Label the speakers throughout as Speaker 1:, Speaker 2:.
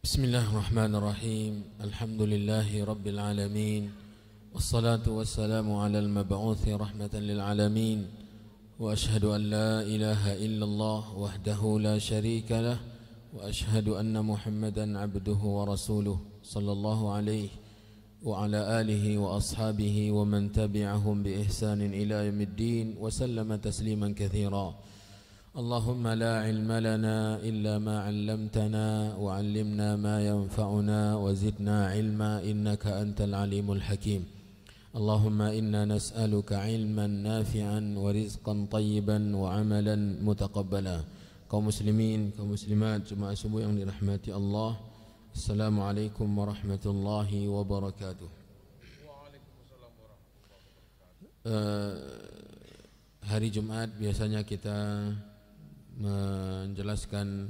Speaker 1: Bismillahirrahmanirrahim. Alhamdulillahi rabbil alamin. Wassalatu wassalamu ala al-mab'uthi rahmatan lil alamin. Wa ashhadu an la ilaha illallah wahdahu la sharika lah. Wa ashhadu anna Muhammadan abduhu wa rasuluh sallallahu alaihi wa ala alihi wa ashabihi wa man tabi'ahum bi ihsanin ila yaumiddin wa sallama tasliman katsira. Allahumma la ilma lana illa ma 'allamtana wa 'allimna ma yanfa'una wa zidna ilma innaka antal alimul hakim. Allahumma inna nas'aluka ilman nafi'an wa rizqan tayyiban wa 'amalan mutaqabbala. Kaum muslimin, kaum muslimat, jemaah subuh yang dirahmati Allah, Assalamualaikum warahmatullahi wabarakatuh.
Speaker 2: Waalaikumsalam warahmatullahi wabarakatuh.
Speaker 1: Hari Jumat biasanya kita menjelaskan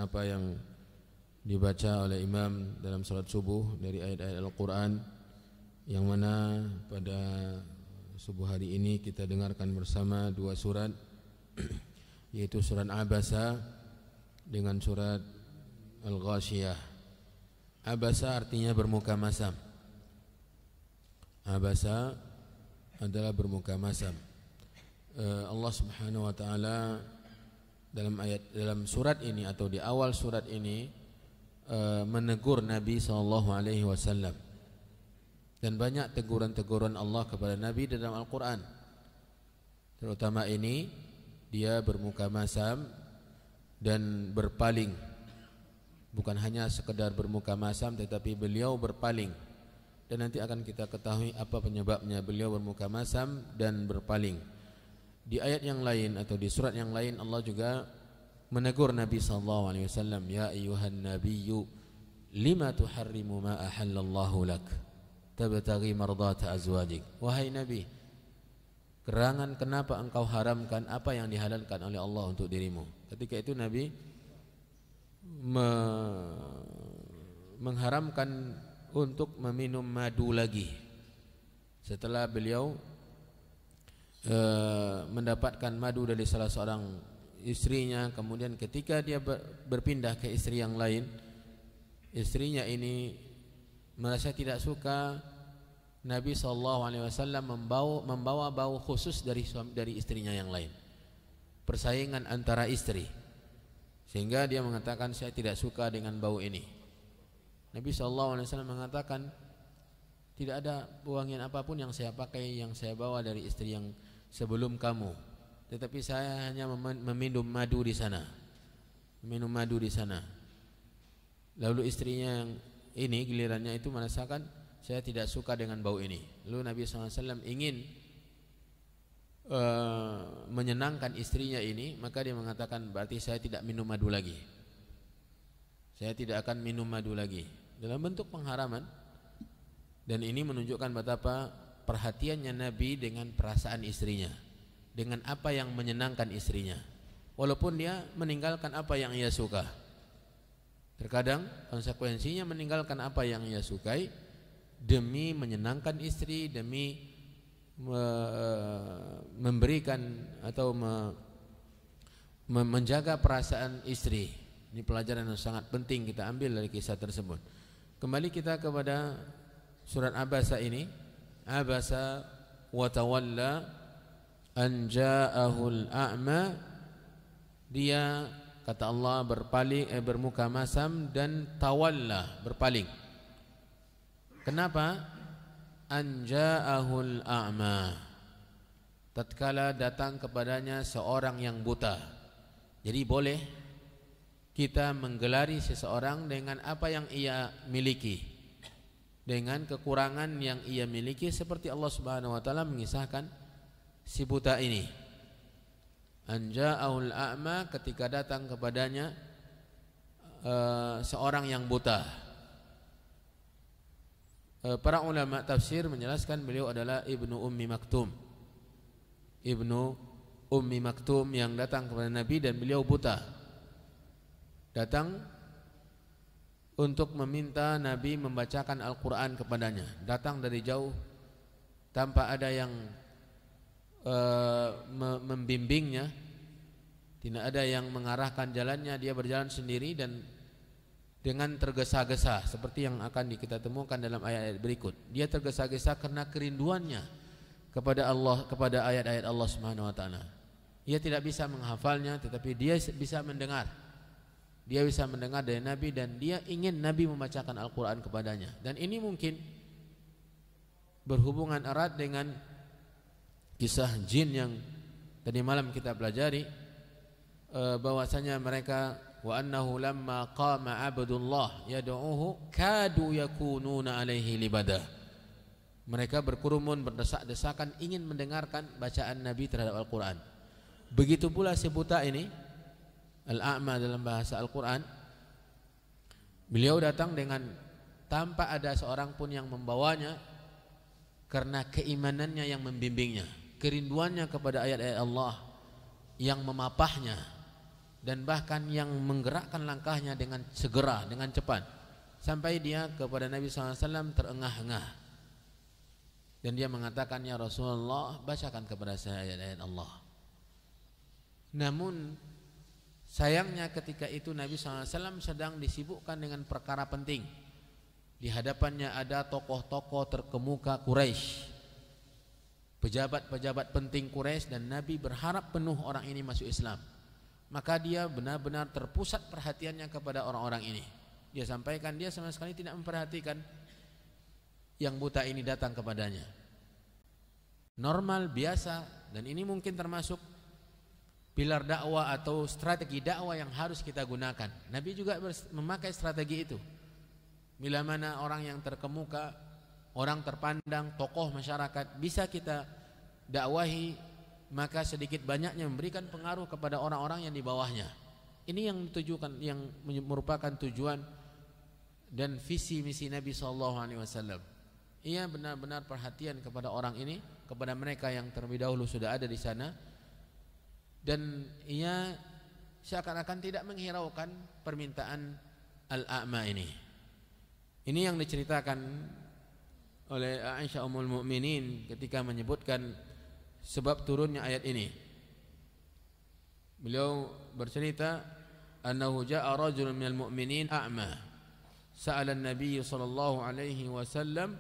Speaker 1: apa yang dibaca oleh imam dalam salat subuh dari ayat-ayat Al-Quran, yang mana pada subuh hari ini kita dengarkan bersama dua surat yaitu surat Abasa dengan surat Al-Ghashiyah. Abasa artinya bermuka masam. Abasa adalah bermuka masam. Allah Subhanahu wa taala dalam surat ini atau di awal surat ini menegur Nabi sallallahu alaihi wasallam. Dan banyak teguran-teguran Allah kepada Nabi dalam Al-Qur'an. Terutama ini dia bermuka masam dan berpaling. Bukan hanya sekedar bermuka masam, tetapi beliau berpaling. Dan nanti akan kita ketahui apa penyebabnya beliau bermuka masam dan berpaling. Di ayat yang lain atau di surat yang lain Allah juga menegur Nabi sallallahu alaihi wasallam, ya ayyuhan nabiyyu lima tuharrimu ma ahallallahu lak tabtaghi mardata azwajik. Wahai Nabi, gerangan kenapa engkau haramkan apa yang dihalalkan oleh Allah untuk dirimu? Ketika itu Nabi mengharamkan untuk meminum madu lagi setelah beliau mendapatkan madu dari salah seorang istrinya. Kemudian ketika dia berpindah ke istri yang lain, istrinya ini merasa tidak suka Nabi SAW membawa bau khusus dari istrinya yang lain, persaingan antara istri, sehingga dia mengatakan saya tidak suka dengan bau ini. Nabi SAW mengatakan tidak ada wangian apapun yang saya pakai, yang saya bawa dari istri yang sebelum kamu, tetapi saya hanya meminum madu di sana, Lalu istrinya yang ini gilirannya itu merasakan saya tidak suka dengan bau ini. Lalu Nabi SAW ingin menyenangkan istrinya ini, maka dia mengatakan berarti saya tidak minum madu lagi. Saya tidak akan minum madu lagi, dalam bentuk pengharaman. Dan ini menunjukkan betapa perhatiannya Nabi dengan perasaan istrinya, dengan apa yang menyenangkan istrinya, walaupun dia meninggalkan apa yang ia suka. Terkadang konsekuensinya meninggalkan apa yang ia sukai demi menyenangkan istri, demi memberikan atau menjaga perasaan istri. Ini pelajaran yang sangat penting kita ambil dari kisah tersebut. Kembali kita kepada surat Abasa ini. Abasa wa tawalla an ja'ahul a'ma. Dia, kata Allah, bermuka masam dan tawalla, berpaling. Kenapa? An ja'ahul a'ma, tatkala datang kepadanya seorang yang buta. Jadi boleh kita menggelari seseorang dengan apa yang ia miliki, dengan kekurangan yang ia miliki, seperti Allah Subhanahu wa taala mengisahkan si buta ini. Anja'ul a'ma, ketika datang kepadanya seorang yang buta. Para ulama tafsir menjelaskan beliau adalah Ibnu Ummi Maktum. Ibnu Ummi Maktum yang datang kepada Nabi dan beliau buta. Datang untuk meminta Nabi membacakan Al-Quran kepadanya. Datang dari jauh tanpa ada yang membimbingnya, tidak ada yang mengarahkan jalannya. Dia berjalan sendiri dan dengan tergesa-gesa seperti yang akan kita temukan dalam ayat-ayat berikut. Dia tergesa-gesa karena kerinduannya kepada Allah, kepada ayat-ayat Allah Subhanahu wa taala. Ia tidak bisa menghafalnya, tetapi dia bisa mendengar. Dia bisa mendengar dari Nabi dan dia ingin Nabi membacakan Al-Qur'an kepadanya. Dan ini mungkin berhubungan erat dengan kisah jin yang tadi malam kita pelajari, bahwasanya mereka wa annahu lamma qama abdullah yad'uhu kadu yakununa alaihi libada. Mereka berkerumun berdesak-desakan ingin mendengarkan bacaan Nabi terhadap Al-Qur'an. Begitu pula si buta ini, al-a'ma dalam bahasa Al-Qur'an, beliau datang dengan tanpa ada seorang pun yang membawanya karena keimanannya yang membimbingnya, kerinduannya kepada ayat-ayat Allah yang memapahnya dan bahkan yang menggerakkan langkahnya dengan segera, dengan cepat, sampai dia kepada Nabi SAW terengah-engah dan dia mengatakan, ya Rasulullah, bacakan kepada saya ayat-ayat Allah. Namun sayangnya ketika itu Nabi SAW sedang disibukkan dengan perkara penting. Di hadapannya ada tokoh-tokoh terkemuka Quraisy, pejabat-pejabat penting Quraisy, dan Nabi berharap penuh orang ini masuk Islam. Maka dia benar-benar terpusat perhatiannya kepada orang-orang ini. Dia sampaikan dia sama sekali tidak memperhatikan yang buta ini datang kepadanya. Normal, biasa, dan ini mungkin termasuk pilar dakwah atau strategi dakwah yang harus kita gunakan. Nabi juga memakai strategi itu. Bila mana orang yang terkemuka, orang terpandang, tokoh masyarakat bisa kita dakwahi, maka sedikit banyaknya memberikan pengaruh kepada orang-orang yang di bawahnya. Ini yang ditujukan, yang merupakan tujuan dan visi misi Nabi SAW. Ia benar-benar perhatian kepada orang ini, kepada mereka yang terlebih dahulu sudah ada di sana, dan ia seakan-akan tidak menghiraukan permintaan al-a'ma ini. Ini yang diceritakan oleh Aisyah Ummul Mukminin ketika menyebutkan sebab turunnya ayat ini. Beliau bercerita, annahu jaa'a rajulun minal mu'minin a'ma sa'ala an-nabiy sallallahu alaihi wasallam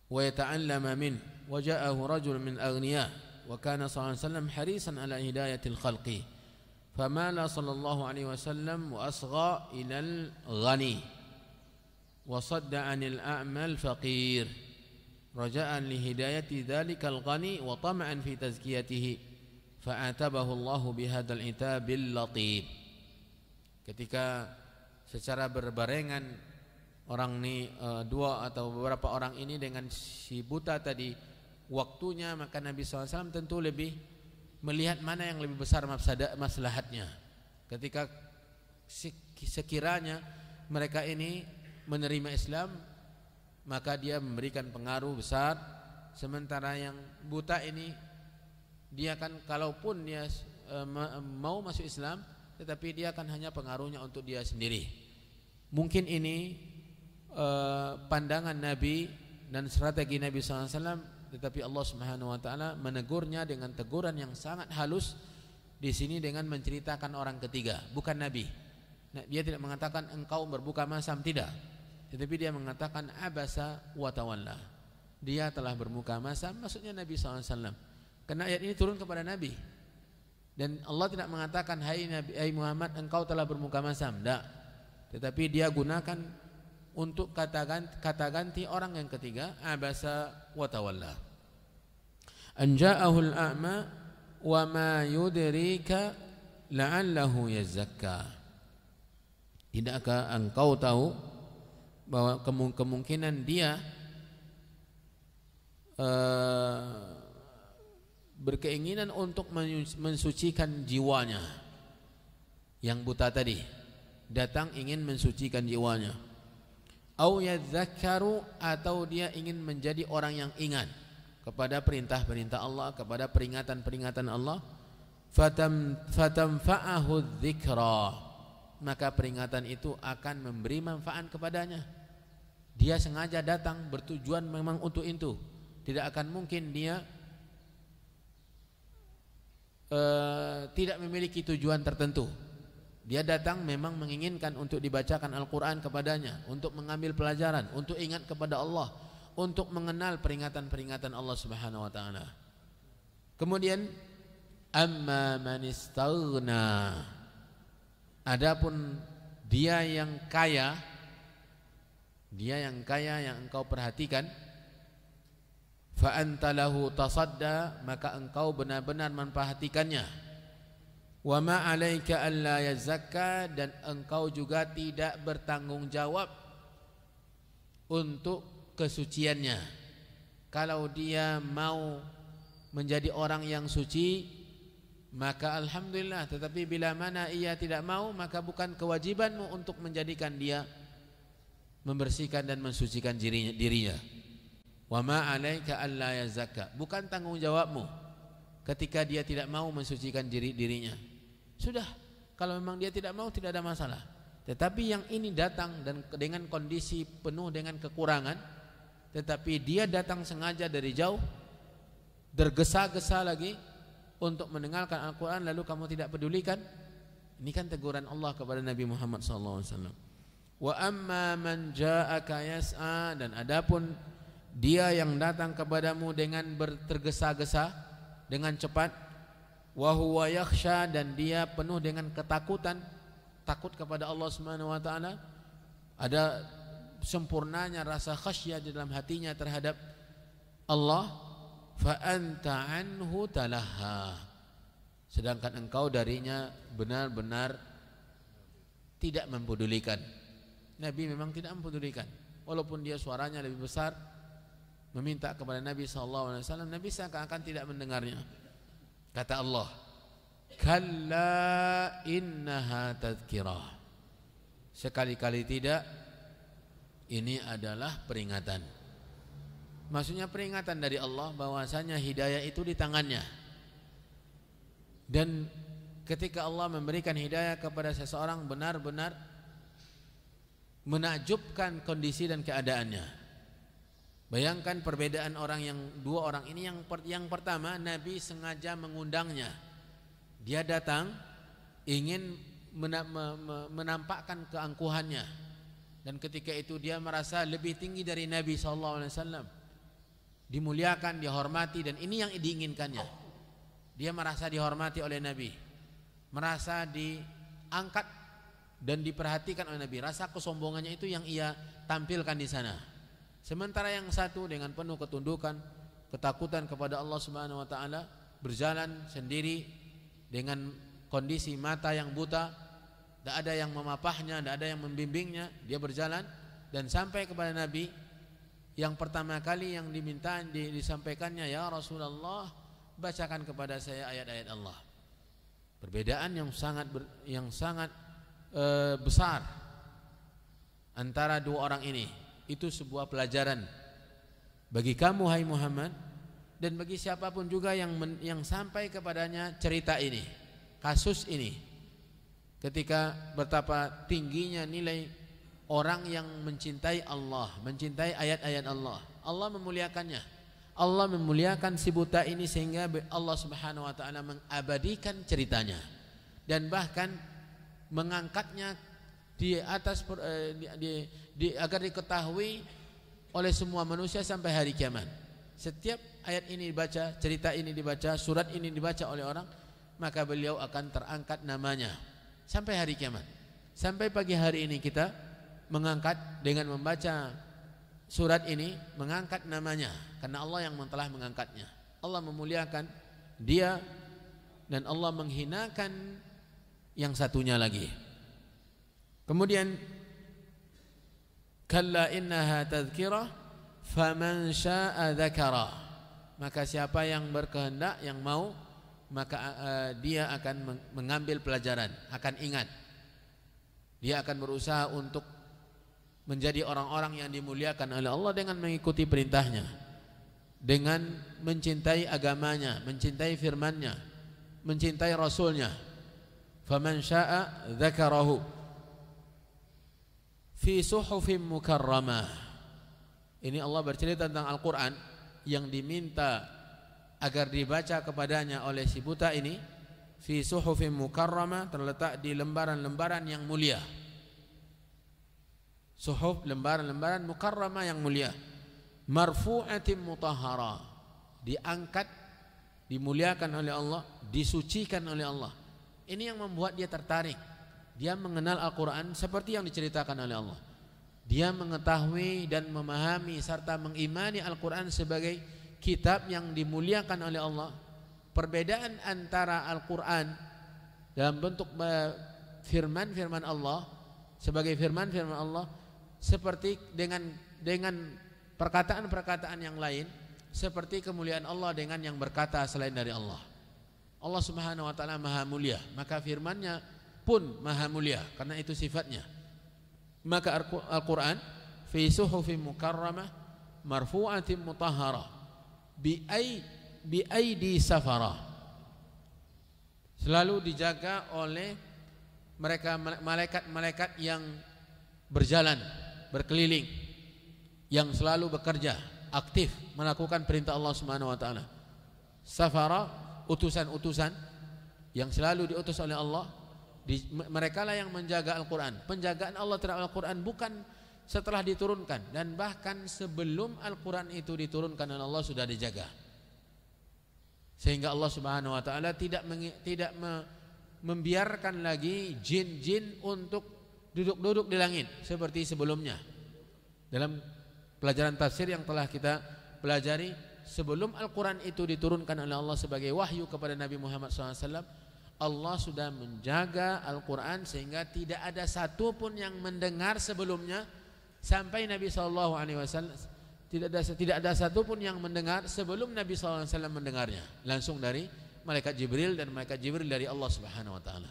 Speaker 1: wa yata'allama min wa ja'ahu rajulun min aghniya وكان صلى الله عليه وسلم حريصا على هداية الخلق فمال صلى الله عليه وسلم وأصغى إلى الغني وصد عن الأعمى الفقير رجاء لهداية ذلك الغني وطمعا في تزكيته فأعتبه الله بهذا العتاب اللطيف. Ketika secara berbarengan orang ini, dua atau beberapa orang ini dengan si buta tadi waktunya, maka Nabi SAW tentu lebih melihat mana yang lebih besar maslahatnya. Ketika sekiranya mereka ini menerima Islam, maka dia memberikan pengaruh besar. Sementara yang buta ini, dia kan kalaupun dia mau masuk Islam, tetapi dia kan hanya pengaruhnya untuk dia sendiri. Mungkin ini pandangan Nabi dan strategi Nabi SAW. Tetapi Allah Subhanahu wa taala menegurnya dengan teguran yang sangat halus di sini dengan menceritakan orang ketiga, bukan Nabi. Dia tidak mengatakan engkau berbuka masam, tidak. Tetapi dia mengatakan abasa wa tawalla. Dia telah berbuka masam, maksudnya Nabi SAW. Karena ayat ini turun kepada Nabi. Dan Allah tidak mengatakan hai Nabi, hai Muhammad, engkau telah bermuka masam, tidak. Tetapi dia gunakan untuk kata ganti orang yang ketiga, abasa wa tawalla. An ja'ahul a'ma wa ma yudrika la'allahu yazakka. Tidakkah engkau tahu bahwa kemungkinan dia berkeinginan untuk mensucikan jiwanya. Yang buta tadi datang ingin mensucikan jiwanya. Au yadzakkaru, atau dia ingin menjadi orang yang ingat kepada perintah-perintah Allah, kepada peringatan-peringatan Allah. Fatamfa'ahu dzikra, maka peringatan itu akan memberi manfaat kepadanya. Dia sengaja datang bertujuan memang untuk itu. Tidak akan mungkin dia tidak memiliki tujuan tertentu. Dia datang memang menginginkan untuk dibacakan Al-Quran kepadanya, untuk mengambil pelajaran, untuk ingat kepada Allah, untuk mengenal peringatan-peringatan Allah Subhanahu wa taala. Kemudian amma man istaghna, adapun dia yang kaya yang engkau perhatikan, fa anta lahu tasadda, maka engkau benar-benar memperhatikannya. Wa ma 'alaika alla yazakka, dan engkau juga tidak bertanggung jawab untuk kesuciannya. Kalau dia mau menjadi orang yang suci, maka alhamdulillah, tetapi bila mana ia tidak mau, maka bukan kewajibanmu untuk menjadikan dia membersihkan dan mensucikan dirinya. Wa ma 'alaika alla yazakka, bukan tanggung jawabmu ketika dia tidak mau mensucikan dirinya. Sudah, kalau memang dia tidak mau, tidak ada masalah. Tetapi yang ini datang dan dengan kondisi penuh dengan kekurangan, tetapi dia datang sengaja dari jauh, tergesa-gesa lagi untuk mendengarkan Al-Quran, lalu kamu tidak pedulikan. Ini kan teguran Allah kepada Nabi Muhammad SAW. Wa amma man ja'aka yas'a, dan adapun dia yang datang kepadamu dengan tergesa-gesa, dengan cepat, wa huwa yakhsha, dan dia penuh dengan ketakutan, takut kepada Allah Subhanahu wa taala, ada sempurnanya rasa khasyah di dalam hatinya terhadap Allah, fa anta anhu talaha, sedangkan engkau darinya benar-benar tidak mempedulikan. Nabi memang tidak mempedulikan, walaupun dia suaranya lebih besar meminta kepada Nabi SAW, Nabi seakan-akan tidak mendengarnya. Kata Allah, kalla innaha tadhkirah, sekali-kali tidak, ini adalah peringatan. Maksudnya peringatan dari Allah bahwasanya hidayah itu di tangannya. Dan ketika Allah memberikan hidayah kepada seseorang, benar-benar menakjubkan kondisi dan keadaannya. Bayangkan perbedaan dua orang ini. Yang pertama, Nabi sengaja mengundangnya. Dia datang ingin menampakkan keangkuhannya, dan ketika itu dia merasa lebih tinggi dari Nabi SAW, dimuliakan, dihormati, dan ini yang diinginkannya. Dia merasa dihormati oleh Nabi, merasa diangkat dan diperhatikan oleh Nabi. Rasa kesombongannya itu yang ia tampilkan di sana. Sementara yang satu dengan penuh ketundukan, ketakutan kepada Allah Subhanahu wa taala, berjalan sendiri dengan kondisi mata yang buta, tidak ada yang memapahnya, tidak ada yang membimbingnya. Dia berjalan dan sampai kepada Nabi. Yang pertama kali yang disampaikannya, ya Rasulullah, bacakan kepada saya ayat-ayat Allah. Perbedaan yang sangat besar antara dua orang ini. Itu sebuah pelajaran bagi kamu, hai Muhammad, dan bagi siapapun juga yang sampai kepadanya cerita ini, kasus ini, ketika betapa tingginya nilai orang yang mencintai Allah, mencintai ayat-ayat Allah. Allah memuliakannya. Allah memuliakan si buta ini sehingga Allah Subhanahu wa taala mengabadikan ceritanya dan bahkan mengangkatnya di atas agar diketahui oleh semua manusia sampai hari kiamat. Setiap ayat ini dibaca, cerita ini dibaca, surat ini dibaca oleh orang, maka beliau akan terangkat namanya sampai hari kiamat. Sampai pagi hari ini kita mengangkat dengan membaca surat ini, mengangkat namanya karena Allah yang telah mengangkatnya. Allah memuliakan dia dan Allah menghinakan yang satunya lagi. Kemudian kalla innaha tadhkirah faman syaa'a dzakara, maka siapa yang berkehendak, yang mau, maka dia akan mengambil pelajaran, akan ingat. Dia akan berusaha untuk menjadi orang-orang yang dimuliakan oleh Allah dengan mengikuti perintahnya, dengan mencintai agamanya, mencintai firman-Nya, mencintai Rasulnya. Faman syaa'a dzakarahu fi suhufim mukarramah. Ini Allah bercerita tentang Al-Quran yang diminta agar dibaca kepadanya oleh si buta ini fi suhufin mukarramah, terletak di lembaran-lembaran yang mulia. Suhuf, lembaran-lembaran mukarramah yang mulia. Marfu'atin mutahhara, diangkat, dimuliakan oleh Allah, disucikan oleh Allah. Ini yang membuat dia tertarik. Dia mengenal Al-Quran seperti yang diceritakan oleh Allah. Dia mengetahui dan memahami serta mengimani Al-Quran sebagai kitab yang dimuliakan oleh Allah. Perbedaan antara Al-Quran dalam bentuk firman-firman Allah, sebagai firman-firman Allah, seperti dengan perkataan-perkataan yang lain, seperti kemuliaan Allah dengan yang berkata selain dari Allah. Allah Subhanahu wa taala Maha Mulia, maka firman-Nya pun Maha Mulia karena itu sifatnya. Maka Al-Quran fi suhufin mukarramah marfu'atin mutahharah bi aidi safarah, selalu dijaga oleh mereka malaikat-malaikat yang berjalan, berkeliling, yang selalu bekerja, aktif melakukan perintah Allah Subhanahu wa taala. Safara, utusan-utusan yang selalu diutus oleh Allah. Mereka lah yang menjaga Al-Quran. Penjagaan Allah terhadap Al-Quran bukan setelah diturunkan, dan bahkan sebelum Al-Quran itu diturunkan oleh Allah sudah dijaga. Sehingga Allah Subhanahu wa taala tidak membiarkan lagi jin-jin untuk duduk-duduk di langit seperti sebelumnya. Dalam pelajaran tafsir yang telah kita pelajari, sebelum Al-Quran itu diturunkan oleh Allah sebagai wahyu kepada Nabi Muhammad SAW, Allah sudah menjaga Al-Quran sehingga tidak ada satupun yang mendengar sebelumnya sampai Nabi SAW. Tidak ada satupun yang mendengar sebelum Nabi SAW mendengarnya langsung dari malaikat Jibril, dan malaikat Jibril dari Allah Subhanahu wa taala.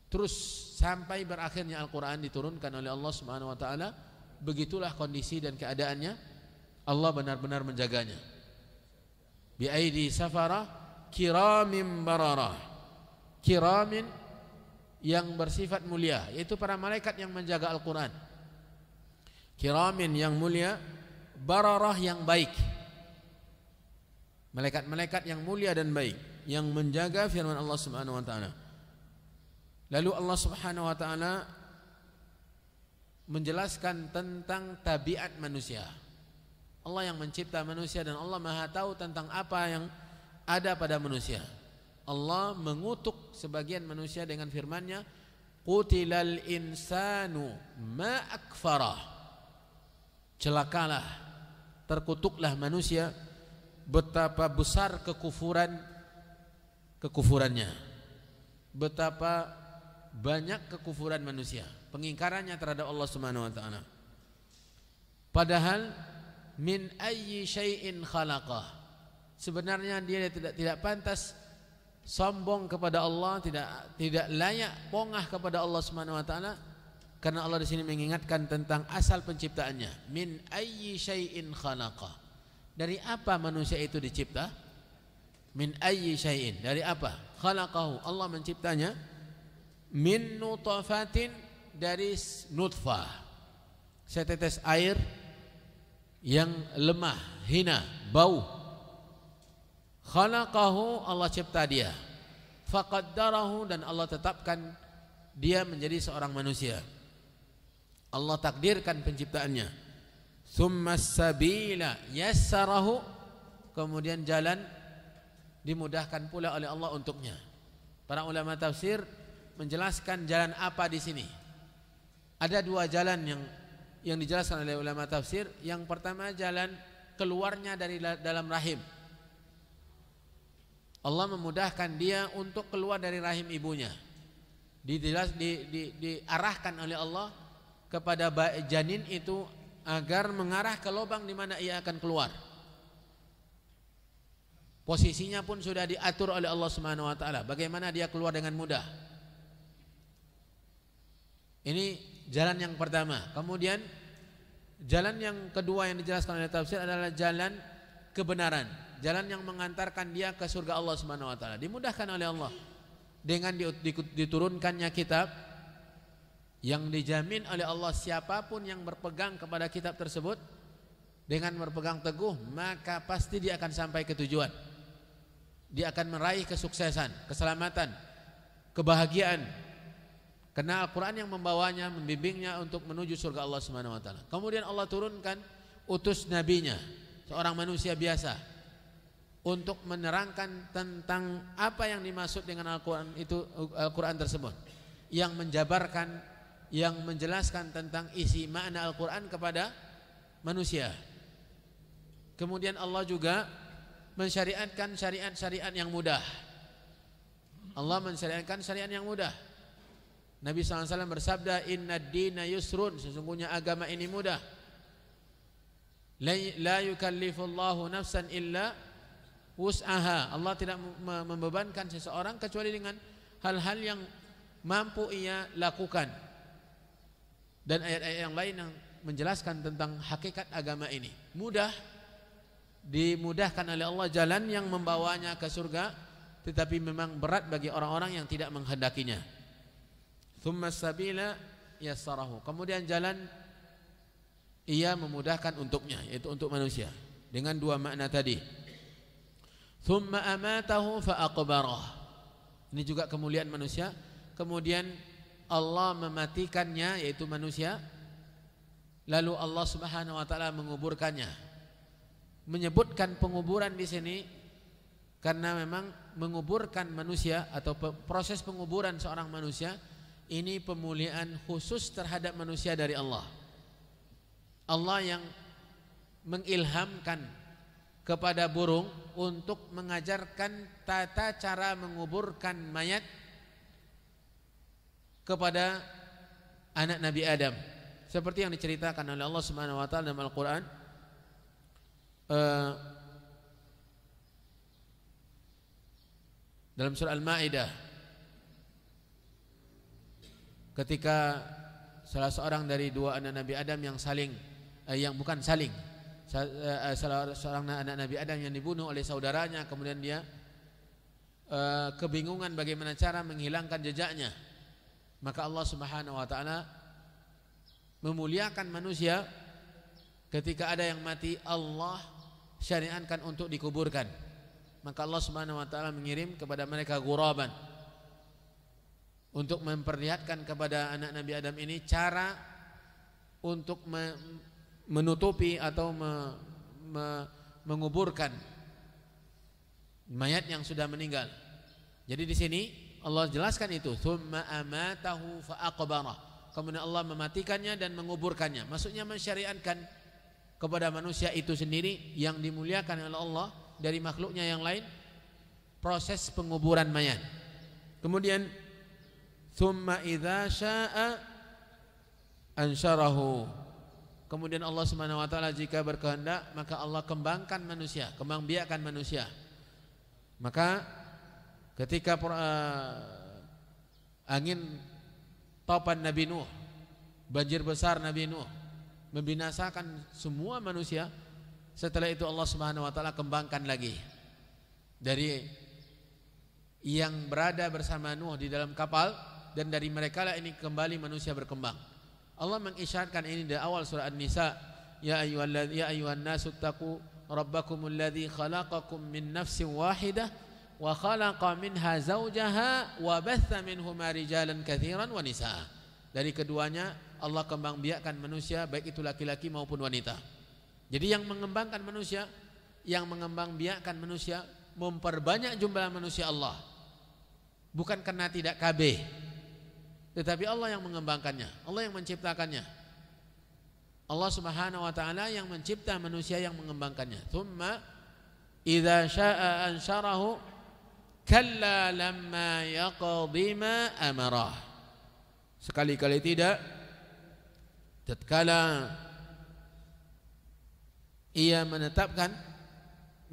Speaker 1: Terus sampai berakhirnya Al-Quran diturunkan oleh Allah Subhanahu wa taala, begitulah kondisi dan keadaannya. Allah benar-benar menjaganya. Bi aidi safara kiramin bararah. Kiramin yang bersifat mulia, yaitu para malaikat yang menjaga Al-Quran. Kiramin yang mulia, bararah yang baik. Malaikat-malaikat yang mulia dan baik yang menjaga firman Allah Subhanahu wa taala. Lalu Allah Subhanahu wa taala menjelaskan tentang tabiat manusia. Allah yang mencipta manusia dan Allah Maha tahu tentang apa yang ada pada manusia. Allah mengutuk sebagian manusia dengan firman-Nya, qutilal insanu ma akfarah. Celakalah, terkutuklah manusia, betapa besar kekufurannya, betapa banyak kekufuran manusia, pengingkarannya terhadap Allah Subhanahu wa taala. Padahal min ayyi syai'in khalaqah, sebenarnya dia tidak pantas sombong kepada Allah, tidak layak pongah kepada Allah Subhanahu wa taala, karena Allah di sini mengingatkan tentang asal penciptaannya. Min ayyi syai'in khalaqah, dari apa manusia itu dicipta? Min ayyi syai'in, dari apa? Khalaqahu, Allah menciptanya. Min nutfatin, dari nutfah, setetes air yang lemah, hina, bau. Khalaqahu, Allah cipta dia. Faqaddarahu, dan Allah tetapkan dia menjadi seorang manusia. Allah takdirkan penciptaannya. Tsummas sabila yassarahu, kemudian jalan dimudahkan pula oleh Allah untuknya. Para ulama tafsir menjelaskan jalan apa di sini. Ada dua jalan yang dijelaskan oleh ulama tafsir. Yang pertama, jalan keluarnya dari dalam rahim. Allah memudahkan dia untuk keluar dari rahim ibunya. Diarahkan oleh Allah kepada janin itu agar mengarah ke lubang di mana ia akan keluar. Posisinya pun sudah diatur oleh Allah Subhanahu wa taala, bagaimana dia keluar dengan mudah. Ini jalan yang pertama. Kemudian jalan yang kedua yang dijelaskan oleh tafsir adalah jalan kebenaran, jalan yang mengantarkan dia ke surga Allah Subhanahu wa taala. Dimudahkan oleh Allah dengan diturunkannya kitab yang dijamin oleh Allah, siapapun yang berpegang kepada kitab tersebut dengan berpegang teguh, maka pasti dia akan sampai ke tujuan. dia akan meraih kesuksesan, keselamatan, kebahagiaan. Karena Al-Quran yang membawanya, membimbingnya untuk menuju surga Allah Subhanahu wa taala. Kemudian Allah turunkan utus nabinya, seorang manusia biasa, untuk menerangkan tentang apa yang dimaksud dengan Al-Quran itu, Al-Quran tersebut, yang menjabarkan, yang menjelaskan tentang isi makna Al-Quran kepada manusia. Kemudian Allah juga mensyariatkan syariat-syariat yang mudah. Allah mensyariatkan syariat yang mudah. Nabi SAW bersabda, Inna ad-dina yusrun, sesungguhnya agama ini mudah. La yukallifullahu nafsan illa wus'aha. Allah tidak membebankan seseorang kecuali dengan hal-hal yang mampu ia lakukan. Dan ayat-ayat yang lain yang menjelaskan tentang hakikat agama ini. Mudah, dimudahkan oleh Allah jalan yang membawanya ke surga, tetapi memang berat bagi orang-orang yang tidak menghendakinya. Thumma sabila yassarahu. Kemudian jalan ia memudahkan untuknya, yaitu untuk manusia, dengan dua makna tadi. Thumma amatahu fa'aqbarah. Ini juga kemuliaan manusia. Kemudian Allah mematikannya, yaitu manusia. Lalu Allah Subhanahu wa taala menguburkannya. Menyebutkan penguburan di sini karena memang menguburkan manusia atau proses penguburan seorang manusia ini pemuliaan khusus terhadap manusia dari Allah. Allah yang mengilhamkan kepada burung untuk mengajarkan tata cara menguburkan mayat kepada anak Nabi Adam, seperti yang diceritakan oleh Allah Subhanahu wa taala dalam Al-Qur'an. Dalam surah Al-Maidah, ketika salah seorang dari dua anak Nabi Adam yang saling salah seorang anak Nabi Adam yang dibunuh oleh saudaranya, kemudian dia kebingungan bagaimana cara menghilangkan jejaknya, maka Allah Subhanahu wa taala memuliakan manusia. Ketika ada yang mati, Allah syariatkan untuk dikuburkan, maka Allah Subhanahu wa taala mengirim kepada mereka ghuraban untuk memperlihatkan kepada anak Nabi Adam ini cara untuk menutupi atau menguburkan mayat yang sudah meninggal. Jadi di sini Allah jelaskan itu, tsumma amatahu fa'aqbarah. Kemudian Allah mematikannya dan menguburkannya. Maksudnya mensyariatkan kepada manusia itu sendiri yang dimuliakan oleh Allah dari makhluknya yang lain proses penguburan mayat. Kemudian tsumma idza syaa'a ansyarahu. Kemudian Allah Subhanahu wa taala jika berkehendak maka Allah kembangkan manusia, kembangbiakkan manusia. Maka ketika angin topan Nabi Nuh, banjir besar Nabi Nuh membinasakan semua manusia, setelah itu Allah Subhanahu wa taala kembangkan lagi dari yang berada bersama Nuh di dalam kapal, dan dari mereka lah ini kembali manusia berkembang. Allah mengisyaratkan ini di awal surah An-Nisa, ya ayyuhan nasu taqu rabbakumul ladzi khalaqakum min nafsin wahidah wa khalaqa minha zawjaha wa batha minhuma rijalan katsiran wa nisaa. Dari keduanya Allah kembangbiakkan manusia, baik itu laki-laki maupun wanita. Jadi yang mengembangkan manusia, yang mengembangbiakkan manusia, memperbanyak jumlah manusia Allah. Bukan karena tidak KB, tetapi Allah yang mengembangkannya, Allah yang menciptakannya. Allah Subhanahu wa taala yang mencipta manusia, yang mengembangkannya. Tsumma idza syaa'a ansyarahu kalla lamma yaqdi ma amarah. Sekali-kali tidak, tatkala ia menetapkan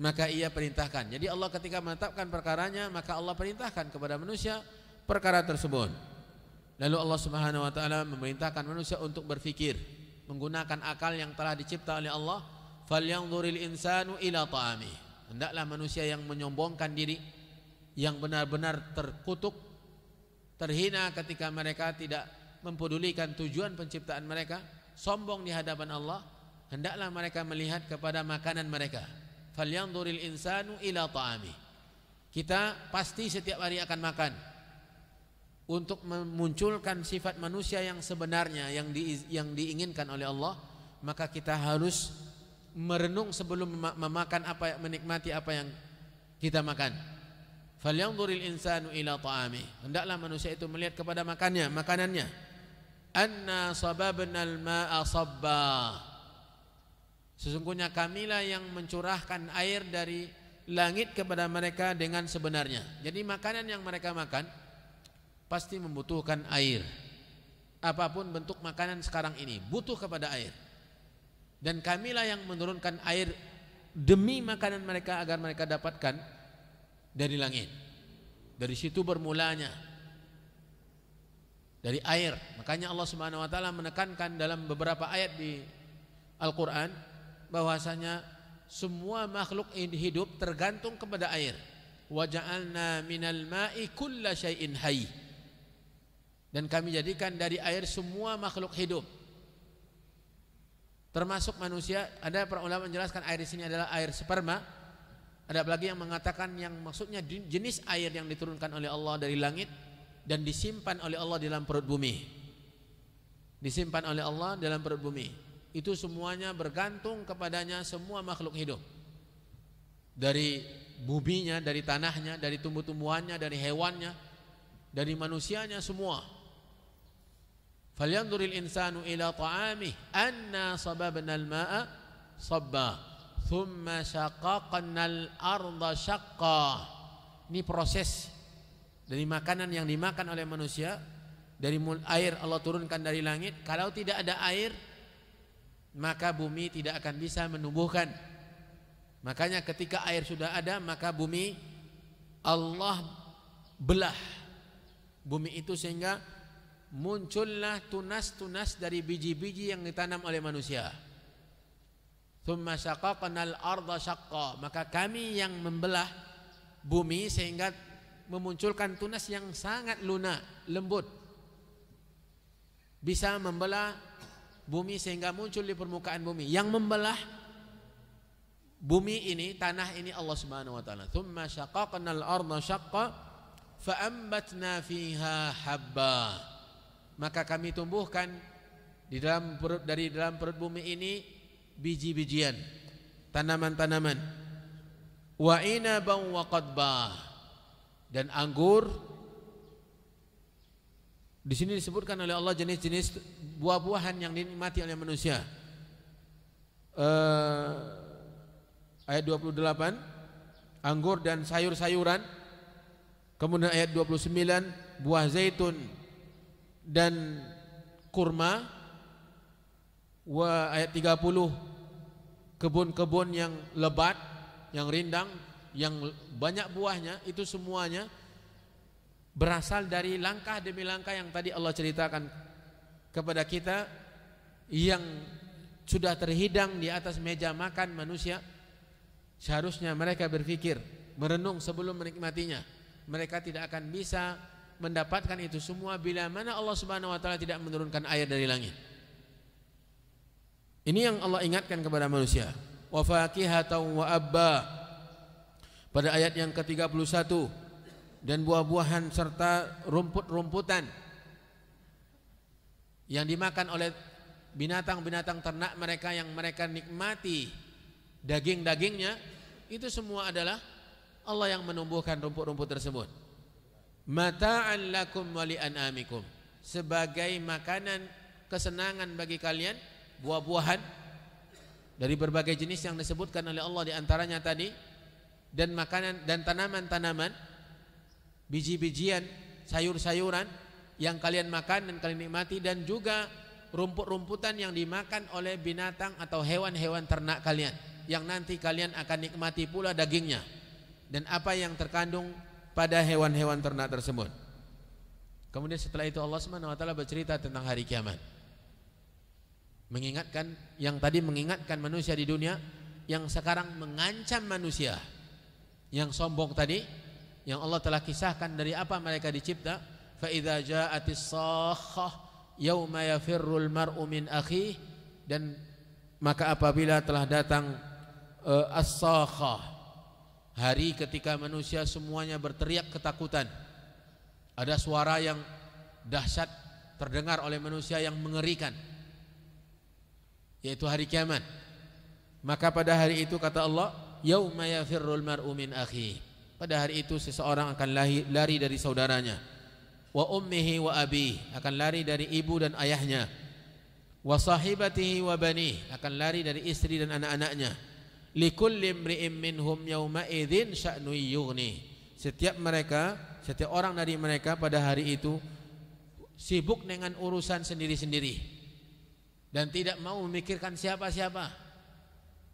Speaker 1: maka ia perintahkan. Jadi Allah ketika menetapkan perkaranya maka Allah perintahkan kepada manusia perkara tersebut. Lalu Allah Subhanahu wa taala memerintahkan manusia untuk berfikir menggunakan akal yang telah dicipta oleh Allah. Falyanzuril insanu ila ta'ami. Hendaklah manusia yang menyombongkan diri, yang benar-benar terkutuk, terhina ketika mereka tidak mempedulikan tujuan penciptaan mereka, sombong di hadapan Allah, hendaklah mereka melihat kepada makanan mereka. Falyanzuril insanu ila ta'ami. Kita pasti setiap hari akan makan. Untuk memunculkan sifat manusia yang sebenarnya yang diinginkan oleh Allah, maka kita harus merenung sebelum memakan menikmati apa yang kita makan. Falyanzuril insanu ila ta'amih. Hendaklah manusia itu melihat kepada makanannya. Anna sababnal ma'a sabba. Sesungguhnya kamilah yang mencurahkan air dari langit kepada mereka dengan sebenarnya. Jadi makanan yang mereka makan pasti membutuhkan air. Apapun bentuk makanan sekarang ini butuh kepada air. Dan kamilah yang menurunkan air demi makanan mereka agar mereka dapatkan dari langit. Dari situ bermulanya, dari air. Makanya Allah Subhanahu wa taala menekankan dalam beberapa ayat di Al-Qur'an bahwasanya semua makhluk hidup tergantung kepada air. Wa ja'alna minal ma'i kulla syai'in hayy. Dan kami jadikan dari air semua makhluk hidup, termasuk manusia. Ada para ulama menjelaskan air di sini adalah air sperma. Ada lagi yang mengatakan yang maksudnya jenis air yang diturunkan oleh Allah dari langit dan disimpan oleh Allah di dalam perut bumi. Disimpan oleh Allah dalam perut bumi. Itu semuanya bergantung kepadanya semua makhluk hidup. Dari buminya, dari tanahnya, dari tumbuh-tumbuhannya, dari hewannya, dari manusianya semua. Falyanzuril insanu ila ta'amih anna sababnal ma'a sabba thumma syaqaqnal arda syaqqa. Ini proses dari makanan yang dimakan oleh manusia. Dari air Allah turunkan dari langit. Kalau tidak ada air, maka bumi tidak akan bisa menumbuhkan. Makanya ketika air sudah ada, maka bumi Allah belah bumi itu sehingga muncullah tunas-tunas dari biji-biji yang ditanam oleh manusia. Tsumma syaqaqnal arda syaqqa. Maka kami yang membelah bumi sehingga memunculkan tunas yang sangat lunak, lembut. Bisa membelah bumi sehingga muncul di permukaan bumi. Yang membelah bumi ini, tanah ini Allah Subhanahu wa taala. Tsumma syaqaqnal arda syaqqa fa'ambatna fiha habba. Maka kami tumbuhkan dari dalam perut bumi ini biji-bijian, tanaman-tanaman. Wa inaban wa qadba. Dan anggur. Di sini disebutkan oleh Allah jenis-jenis buah-buahan yang dinikmati oleh manusia. Ayat 28, anggur dan sayur-sayuran. Kemudian ayat 29, buah zaitun dan kurma. Ayat 30, kebun-kebun yang lebat, yang rindang, yang banyak buahnya. Itu semuanya berasal dari langkah demi langkah yang tadi Allah ceritakan kepada kita, yang sudah terhidang di atas meja makan manusia. Seharusnya mereka berpikir, merenung sebelum menikmatinya. Mereka tidak akan bisa mendapatkan itu semua bila mana Allah Subhanahu wa taala tidak menurunkan air dari langit. Ini yang Allah ingatkan kepada manusia. Wa faqihatan wa abba. Pada ayat yang ke-31, dan buah-buahan serta rumput-rumputan yang dimakan oleh binatang-binatang ternak mereka yang mereka nikmati daging-dagingnya. Itu semua adalah Allah yang menumbuhkan rumput-rumput tersebut. Mata'an lakum wa li'an'amikum. Sebagai makanan kesenangan bagi kalian, buah-buahan dari berbagai jenis yang disebutkan oleh Allah, di antaranya tadi, dan makanan dan tanaman-tanaman, biji-bijian, sayur-sayuran yang kalian makan dan kalian nikmati, dan juga rumput-rumputan yang dimakan oleh binatang atau hewan-hewan ternak kalian, yang nanti kalian akan nikmati pula dagingnya dan apa yang terkandung pada hewan-hewan ternak tersebut. Kemudian setelah itu Allah Subhanahu wa taala bercerita tentang hari kiamat. Mengingatkan yang tadi mengingatkan manusia di dunia, yang sekarang mengancam manusia yang sombong tadi, yang Allah telah kisahkan dari apa mereka dicipta. Fa idza ja'atis sakhah yauma yafirrul mar'u min akhihi. Dan maka apabila telah datang as-sakhah, hari ketika manusia semuanya berteriak ketakutan. Ada suara yang dahsyat terdengar oleh manusia yang mengerikan, yaitu hari kiamat. Maka pada hari itu kata Allah, yauma yafirrul mar'u min akhihi. Pada hari itu seseorang akan lari dari saudaranya. Wa ummihi wa abihi, akan lari dari ibu dan ayahnya. Wa sahibatihi wa banihi, akan lari dari istri dan anak-anaknya. Likulli imri'in minhum yauma idzin sya'nu yughni. Setiap orang dari mereka pada hari itu sibuk dengan urusan sendiri-sendiri dan tidak mau memikirkan siapa-siapa,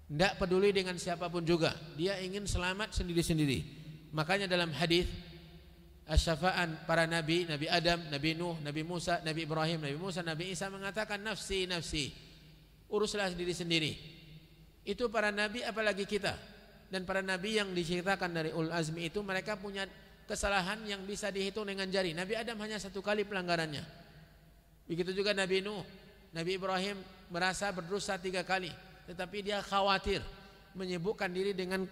Speaker 1: tidak peduli dengan siapapun juga. Dia ingin selamat sendiri-sendiri. Makanya dalam hadis asy-syafa'an para nabi, Nabi Adam, Nabi Nuh, Nabi Musa, Nabi Ibrahim, Nabi Musa, Nabi Isa mengatakan nafsi, nafsi, uruslah sendiri-sendiri. Itu para nabi, apalagi kita. Dan para nabi yang diceritakan dari Ulul Azmi itu, mereka punya kesalahan yang bisa dihitung dengan jari. Nabi Adam hanya 1 kali pelanggarannya. Begitu juga Nabi Nuh. Nabi Ibrahim merasa berdosa 3 kali, tetapi dia khawatir menyibukkan diri dengan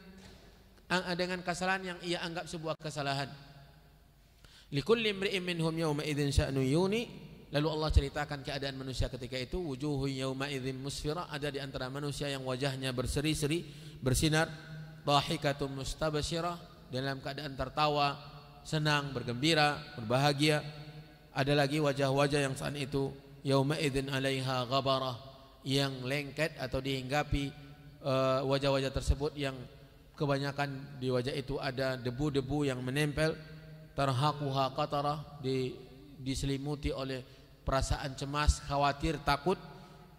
Speaker 1: kesalahan yang ia anggap sebuah kesalahan. Likulli imri'in minhum yawma idzin sya'nu yughni. Lalu Allah ceritakan keadaan manusia ketika itu, wujuhun yawma idzin musfirah, ada di antara manusia yang wajahnya berseri-seri, bersinar, dhahikatun mustabsyirah, dalam keadaan tertawa, senang, bergembira, berbahagia. Ada lagi wajah-wajah yang saat itu yauma idzin 'alaiha ghabarah, yang lengket atau dihinggapi wajah-wajah tersebut yang kebanyakan di wajah itu ada debu-debu yang menempel, tarhaquha qatarah, diselimuti oleh perasaan cemas, khawatir, takut.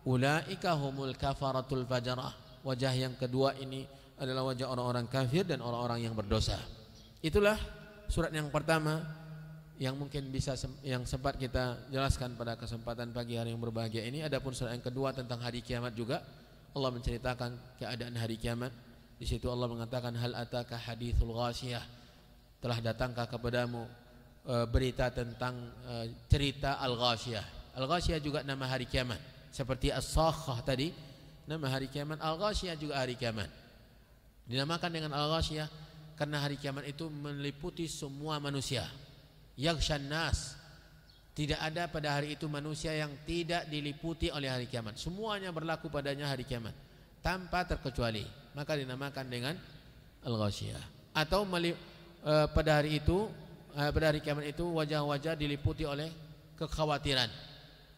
Speaker 1: Ulaika humul kafaratul fajarah. Wajah yang kedua ini adalah wajah orang-orang kafir dan orang-orang yang berdosa. Itulah surat yang pertama yang mungkin yang sempat kita jelaskan pada kesempatan pagi hari yang berbahagia ini. Adapun surat yang kedua tentang hari kiamat juga, Allah menceritakan keadaan hari kiamat. Di situ Allah mengatakan, hal ataka hadithul ghashiyah, telah datangkah kepadamu berita tentang cerita al-ghashiyah. Al-ghashiyah juga nama hari kiamat, seperti as-sakhah tadi nama hari kiamat, al-ghashiyah juga hari kiamat. Dinamakan dengan al-ghashiyah karena hari kiamat itu meliputi semua manusia. Yaghshan nas, tidak ada pada hari itu manusia yang tidak diliputi oleh hari kiamat. Semuanya berlaku padanya hari kiamat tanpa terkecuali. Maka dinamakan dengan al-ghashiyah. Atau pada hari kiamat itu wajah-wajah diliputi oleh kekhawatiran,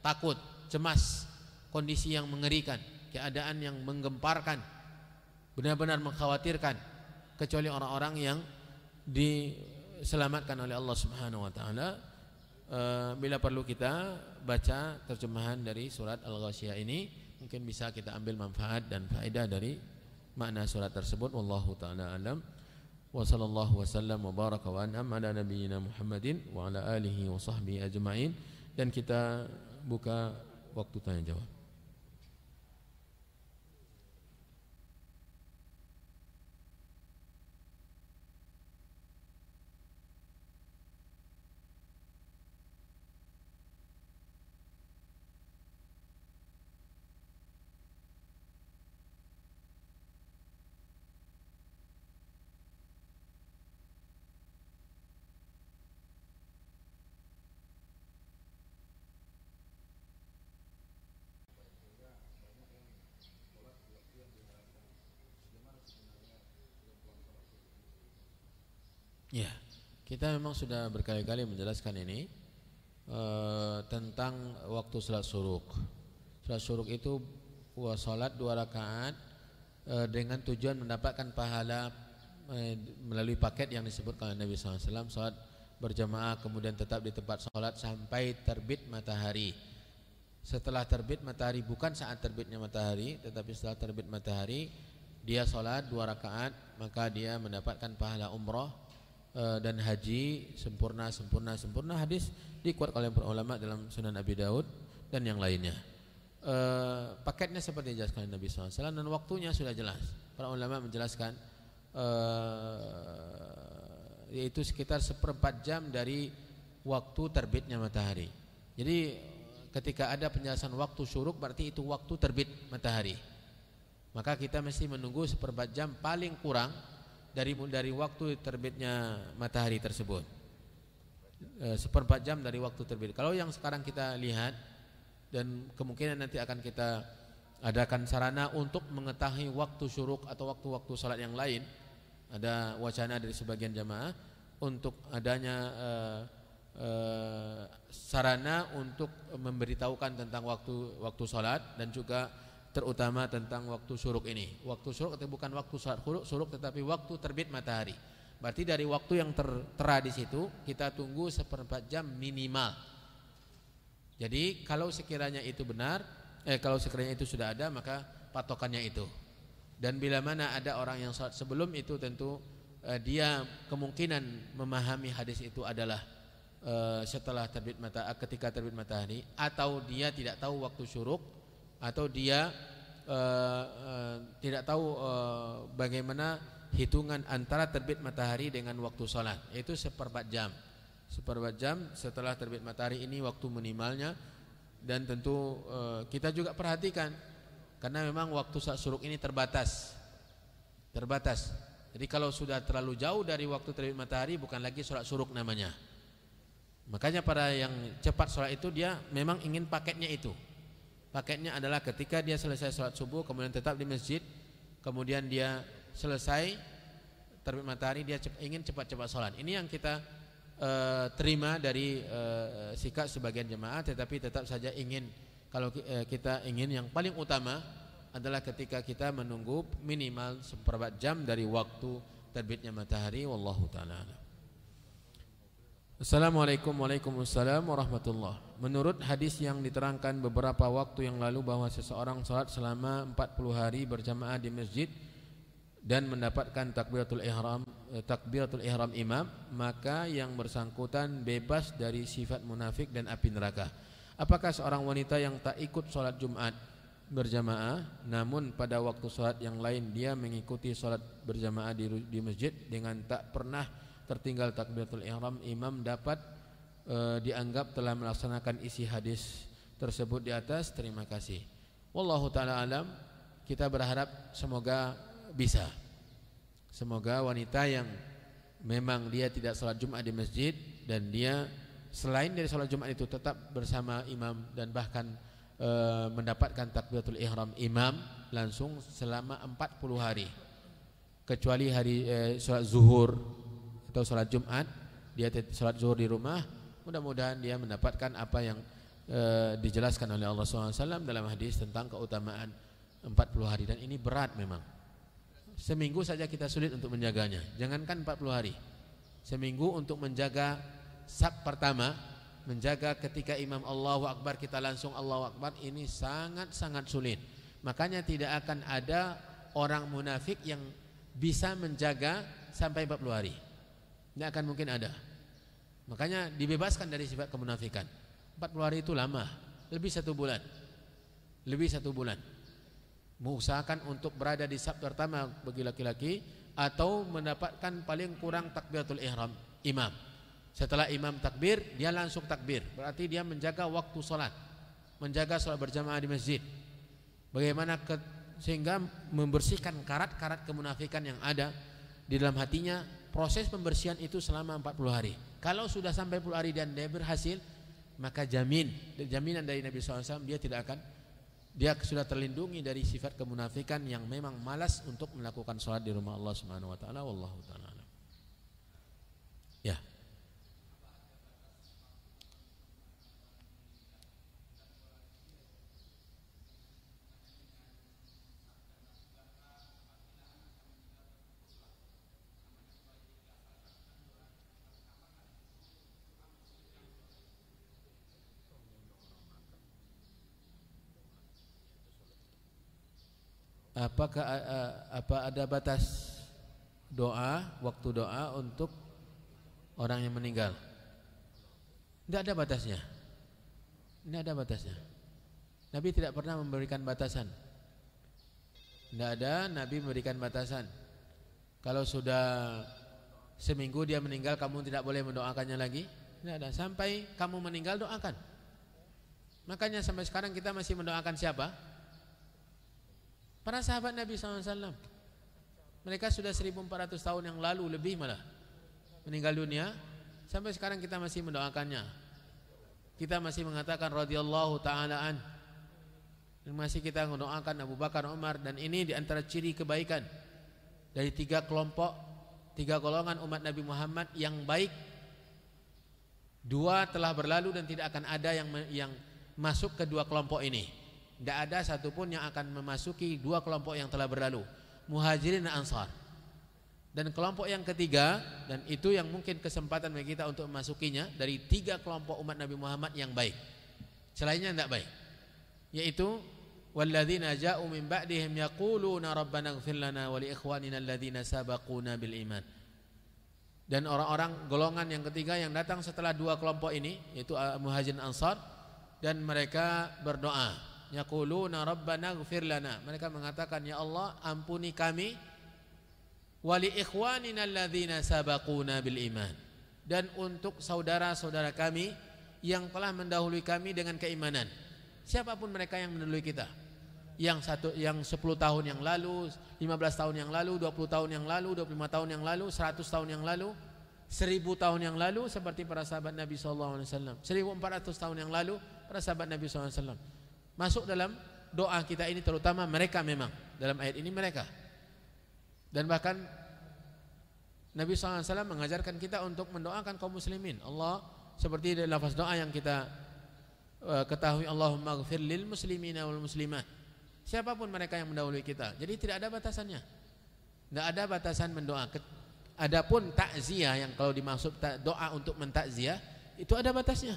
Speaker 1: takut, cemas, kondisi yang mengerikan, keadaan yang menggemparkan, benar-benar mengkhawatirkan, kecuali orang-orang yang diselamatkan oleh Allah Subhanahu wa taala. Bila perlu kita baca terjemahan dari surat Al-Ghasyiyah ini, mungkin bisa kita ambil manfaat dan faedah dari makna surat tersebut. Wallahu taala alam. Wa sallallahu wasallam wa baraka wa an'am ala nabiyyina Muhammadin wa ala alihi wa sahbihi ajma'in. Dan kita buka waktu tanya jawab. Ya, kita memang sudah berkali-kali menjelaskan ini tentang waktu salat syuruk. Salat syuruk itu salat 2 rakaat dengan tujuan mendapatkan pahala melalui paket yang disebutkan oleh Nabi SAW. Salat berjamaah kemudian tetap di tempat salat sampai terbit matahari. Setelah terbit matahari, bukan saat terbitnya matahari, tetapi setelah terbit matahari dia salat 2 rakaat, maka dia mendapatkan pahala umrah dan haji sempurna. Hadis dikuatkan oleh para ulama dalam Sunan Abi Daud dan yang lainnya. Paketnya seperti dijelaskan Nabi SAW dan waktunya sudah jelas. Para ulama menjelaskan yaitu sekitar 1/4 jam dari waktu terbitnya matahari. Jadi ketika ada penjelasan waktu syuruk, berarti itu waktu terbit matahari. Maka kita mesti menunggu 1/4 jam paling kurang dari waktu terbitnya matahari tersebut. 1/4 jam dari waktu terbit. Kalau yang sekarang kita lihat dan kemungkinan nanti akan kita adakan sarana untuk mengetahui waktu syuruk atau waktu-waktu salat yang lain, ada wacana dari sebagian jamaah untuk adanya sarana untuk memberitahukan tentang waktu salat dan juga terutama tentang waktu syuruk ini. Waktu syuruk itu bukan waktu salat syuruk tetapi waktu terbit matahari. Berarti dari waktu yang tertera di situ kita tunggu 1/4 jam minimal. Jadi kalau sekiranya itu benar, kalau sekiranya itu sudah ada maka patokannya itu. Dan bila mana ada orang yang salat sebelum itu tentu dia kemungkinan memahami hadis itu adalah setelah ketika terbit matahari, atau dia tidak tahu waktu syuruk, atau dia tidak tahu bagaimana hitungan antara terbit matahari dengan waktu salat, yaitu 1/4 jam. 1/4 jam setelah terbit matahari ini waktu minimalnya. Dan tentu kita juga perhatikan karena memang waktu salat syuruk ini terbatas. Jadi kalau sudah terlalu jauh dari waktu terbit matahari bukan lagi salat syuruk namanya. Makanya para yang cepat salat itu dia memang ingin paketnya itu. Paketnya adalah ketika dia selesai salat subuh kemudian tetap di masjid, kemudian dia selesai terbit matahari dia ingin cepat-cepat sholat. Ini yang kita terima dari sikap sebagian jemaah, tetapi tetap saja ingin, kalau kita ingin yang paling utama adalah ketika kita menunggu minimal 1/4 jam dari waktu terbitnya matahari. Wallahu ta'ala. Assalamualaikum Waalaikumsalam warahmatullah. Menurut hadis yang diterangkan beberapa waktu yang lalu bahwa seseorang sholat selama 40 hari berjamaah di masjid dan mendapatkan takbiratul ihram imam, maka yang bersangkutan bebas dari sifat munafik dan api neraka. Apakah seorang wanita yang tak ikut sholat Jumat berjamaah namun pada waktu sholat yang lain dia mengikuti sholat berjamaah di masjid dengan tak pernah tertinggal takbiratul ihram imam dapat dianggap telah melaksanakan isi hadis tersebut di atas? Terima kasih. Wallahu ta'ala alam. Kita berharap semoga bisa. Semoga wanita yang memang dia tidak sholat Jumat di masjid dan dia selain dari sholat Jumat itu tetap bersama imam dan bahkan mendapatkan takbiratul ihram imam langsung selama 40 hari, kecuali hari sholat zuhur atau sholat Jumat dia sholat zuhur di rumah. Mudah-mudahan dia mendapatkan apa yang dijelaskan oleh Allah SAW dalam hadis tentang keutamaan 40 hari. Dan ini berat memang. Seminggu saja kita sulit untuk menjaganya, jangankan 40 hari. Seminggu untuk menjaga saf pertama, menjaga ketika imam Allahu Akbar kita langsung Allahu Akbar, ini sangat-sangat sulit. Makanya tidak akan ada orang munafik yang bisa menjaga sampai 40 hari. Tidak akan mungkin ada. Makanya dibebaskan dari sifat kemunafikan. 40 hari itu lama, lebih 1 bulan. Lebih 1 bulan. Mengusahakan untuk berada di saf pertama bagi laki-laki atau mendapatkan paling kurang takbiratul ihram imam. Setelah imam takbir, dia langsung takbir. Berarti dia menjaga waktu sholat, menjaga sholat berjamaah di masjid. Bagaimana sehingga membersihkan karat-karat kemunafikan yang ada di dalam hatinya. Proses pembersihan itu selama 40 hari. Kalau sudah sampai 40 hari dan dia berhasil, maka jaminan dari Nabi SAW dia sudah terlindungi dari sifat kemunafikan yang memang malas untuk melakukan sholat di rumah Allah Subhanahu wa taala. Wallahu taala. Ya. Apakah ada batas waktu doa untuk orang yang meninggal? Tidak ada batasnya. Tidak ada batasnya. Nabi tidak pernah memberikan batasan. Tidak ada Nabi memberikan batasan. Kalau sudah seminggu dia meninggal, kamu tidak boleh mendoakannya lagi. Tidak ada. Sampai kamu meninggal doakan. Makanya sampai sekarang kita masih mendoakan siapa? Para sahabat Nabi SAW. Mereka sudah 1400 tahun yang lalu lebih malah meninggal dunia. Sampai sekarang kita masih mendoakannya. Kita masih mengatakan radhiyallahu ta'ala an. Dan masih kita mendoakan Abu Bakar, Umar. Dan ini diantara ciri kebaikan dari 3 kelompok, 3 golongan umat Nabi Muhammad yang baik. 2 telah berlalu dan tidak akan ada yang masuk ke 2 kelompok ini. Tidak ada satupun yang akan memasuki 2 kelompok yang telah berlalu, Muhajirin dan Ansar. Dan kelompok yang ketiga, dan itu yang mungkin kesempatan bagi kita untuk memasukinya, dari 3 kelompok umat Nabi Muhammad yang baik. Selainnya tidak baik, yaitu walladzina ja'u min ba'dihim yaquluna rabbana ighfir lana wa li ikhwanina alladzina sabaquna bil iman. Dan orang-orang golongan yang ketiga yang datang setelah 2 kelompok ini, yaitu Muhajirin Ansar, dan mereka berdoa, yaquluna rabbana ighfir lana. Mereka mengatakan, ya Allah, ampuni kami, wa li ikhwanina alladzina sabaquna bil iman, dan untuk saudara-saudara kami yang telah mendahului kami dengan keimanan. Siapapun mereka yang mendahului kita, yang 10 tahun yang lalu, 15 tahun yang lalu, 20 tahun yang lalu, 25 tahun yang lalu, 100 tahun yang lalu, 1000 tahun yang lalu, seperti para sahabat Nabi SAW, 1400 tahun yang lalu, para sahabat Nabi SAW. Masuk dalam doa kita ini, terutama mereka, memang dalam ayat ini mereka. Dan bahkan Nabi SAW mengajarkan kita untuk mendoakan kaum muslimin. Allah, seperti dari lafaz doa yang kita ketahui, Allahumma ighfir lil muslimina wal muslimat. Siapapun mereka yang mendahului kita. Jadi tidak ada batasannya. Tidak ada batasan mendoa. Adapun takziah, yang kalau dimaksud doa untuk mentakziah, itu ada batasnya.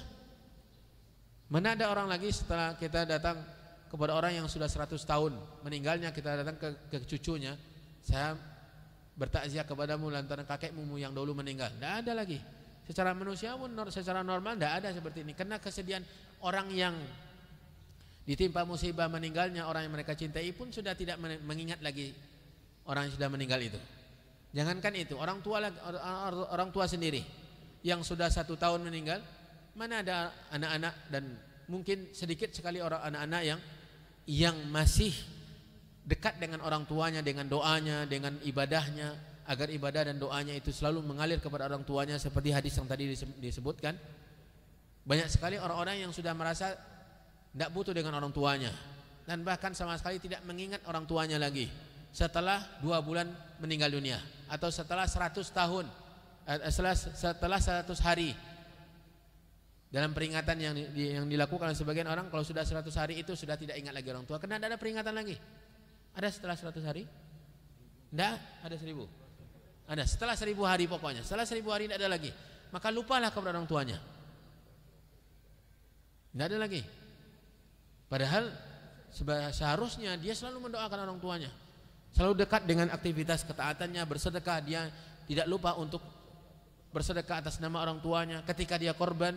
Speaker 1: Mana ada orang lagi setelah kita datang kepada orang yang sudah 100 tahun meninggalnya, kita datang ke cucunya, saya bertakziah kepadamu lantaran kakekmu yang dulu meninggal. Tidak ada lagi. Secara manusia pun, secara normal tidak ada seperti ini. Karena kesedihan orang yang ditimpa musibah meninggalnya orang yang mereka cintai pun sudah tidak mengingat lagi orang yang sudah meninggal itu. Jangankan itu, orang tua sendiri yang sudah 1 tahun meninggal, mana ada anak-anak, dan mungkin sedikit sekali orang anak-anak yang masih dekat dengan orang tuanya, dengan doanya, dengan ibadahnya, agar ibadah dan doanya itu selalu mengalir kepada orang tuanya, seperti hadis yang tadi disebutkan. Banyak sekali orang-orang yang sudah merasa tidak butuh dengan orang tuanya, dan bahkan sama sekali tidak mengingat orang tuanya lagi setelah 2 bulan meninggal dunia, atau setelah 100 tahun, setelah 100 hari. Dalam peringatan yang dilakukan oleh sebagian orang, kalau sudah 100 hari itu sudah tidak ingat lagi orang tua, karena tidak ada peringatan lagi. Ada setelah 100 hari? Tidak, ada 1000. Ada setelah 1000 hari pokoknya. Setelah 1000 hari tidak ada lagi. Maka lupalah kepada orang tuanya. Tidak ada lagi. Padahal seharusnya dia selalu mendoakan orang tuanya, selalu dekat dengan aktivitas ketaatannya, bersedekah. Dia tidak lupa untuk bersedekah atas nama orang tuanya. Ketika dia korban,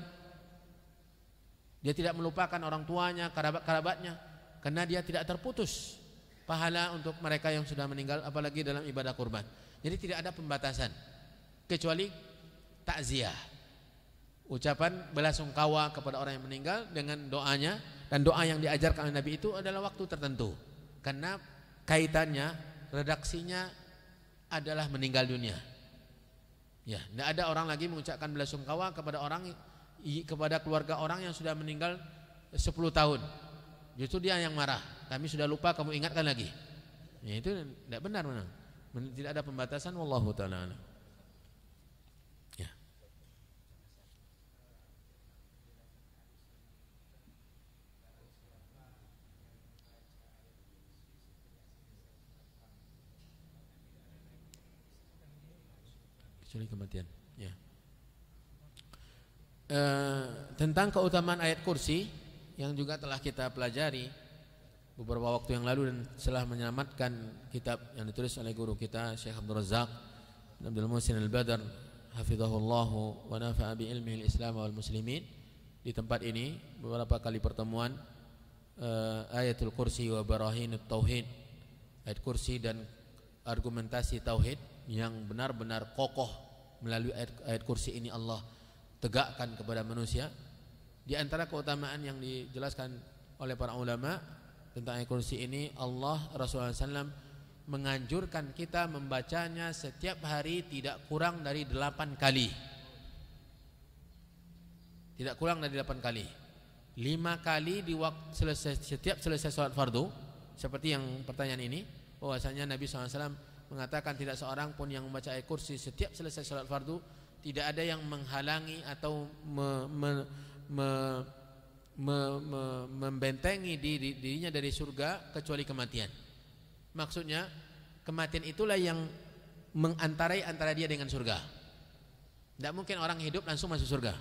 Speaker 1: dia tidak melupakan orang tuanya, kerabat-kerabatnya, karena dia tidak terputus pahala untuk mereka yang sudah meninggal, apalagi dalam ibadah kurban. Jadi tidak ada pembatasan kecuali takziah, ucapan belasungkawa kepada orang yang meninggal dengan doanya. Dan doa yang diajarkan oleh Nabi itu adalah waktu tertentu, karena kaitannya, redaksinya adalah meninggal dunia. Ya, tidak ada orang lagi mengucapkan belasungkawa kepada keluarga orang yang sudah meninggal 10 tahun. Justru dia yang marah. Kami sudah lupa, kamu ingatkan lagi. Ya, itu tidak benar, memang. Tidak ada pembatasan. Wallahu ta'ala. Ya. Kecuali kematian. Ya. Tentang keutamaan ayat kursi yang juga telah kita pelajari beberapa waktu yang lalu, dan setelah menyelamatkan kitab yang ditulis oleh guru kita Syekh Abdul Razak Abdul Muhsin Al-Badr hafizahullahu wa nafa'a bi ilmihi al-Islam wal muslimin. Di tempat ini beberapa kali pertemuan ayatul kursi wa barahinut tauhid, ayat kursi dan argumentasi tauhid yang benar-benar kokoh. Melalui ayat kursi ini Allah tegakkan kepada manusia. Di antara keutamaan yang dijelaskan oleh para ulama tentang ayat kursi ini, Allah, Rasulullah SAW menganjurkan kita membacanya setiap hari tidak kurang dari 8 kali. Tidak kurang dari 8 kali. 5 kali di waktu setiap selesai sholat fardu, seperti yang pertanyaan ini, bahwasanya Nabi SAW mengatakan tidak seorang pun yang membaca ayat kursi setiap selesai sholat fardu, tidak ada yang menghalangi atau membentengi dirinya dari surga kecuali kematian. Maksudnya kematian itulah yang mengantarai antara dia dengan surga. Tidak mungkin orang hidup langsung masuk surga.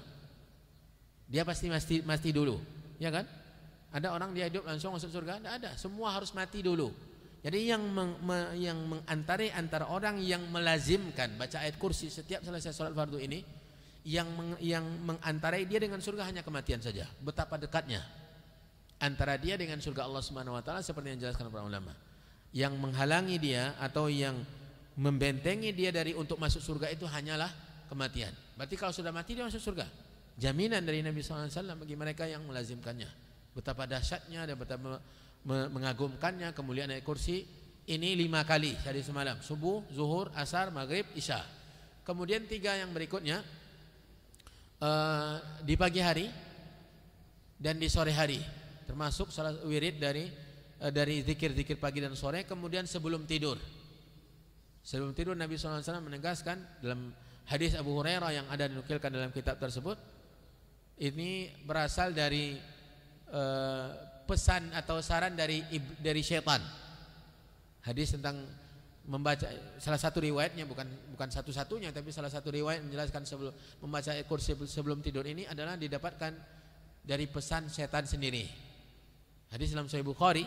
Speaker 1: Dia pasti dulu, ya kan? Ada orang dia hidup langsung masuk surga? Tidak ada. Semua harus mati dulu. Jadi yang mengantarai antara orang yang melazimkan baca ayat kursi setiap selesai sholat fardu ini, yang mengantarai dia dengan surga hanya kematian saja. Betapa dekatnya antara dia dengan surga Allah Subhanahu wa taala, seperti yang dijelaskan para ulama. Yang menghalangi dia atau yang membentengi dia dari untuk masuk surga itu hanyalah kematian. Berarti kalau sudah mati dia masuk surga. Jaminan dari Nabi SAW bagi mereka yang melazimkannya. Betapa dahsyatnya dan betapa mengagumkannya kemuliaan ayat kursi ini 5 kali sehari semalam. Subuh, zuhur, asar, maghrib, isya. Kemudian 3 yang berikutnya di pagi hari dan di sore hari, termasuk salat wirid dari zikir-zikir pagi dan sore. Kemudian sebelum tidur Nabi SAW menegaskan dalam hadis Abu Hurairah yang ada dinukilkan dalam kitab tersebut, ini berasal dari pesan atau saran dari syaitan. Hadis tentang membaca, salah satu riwayatnya, bukan satu-satunya, tapi salah satu riwayat menjelaskan sebelum membaca ayat kursi sebelum tidur ini adalah didapatkan dari pesan syaitan sendiri. Hadis dalam Sahih Bukhari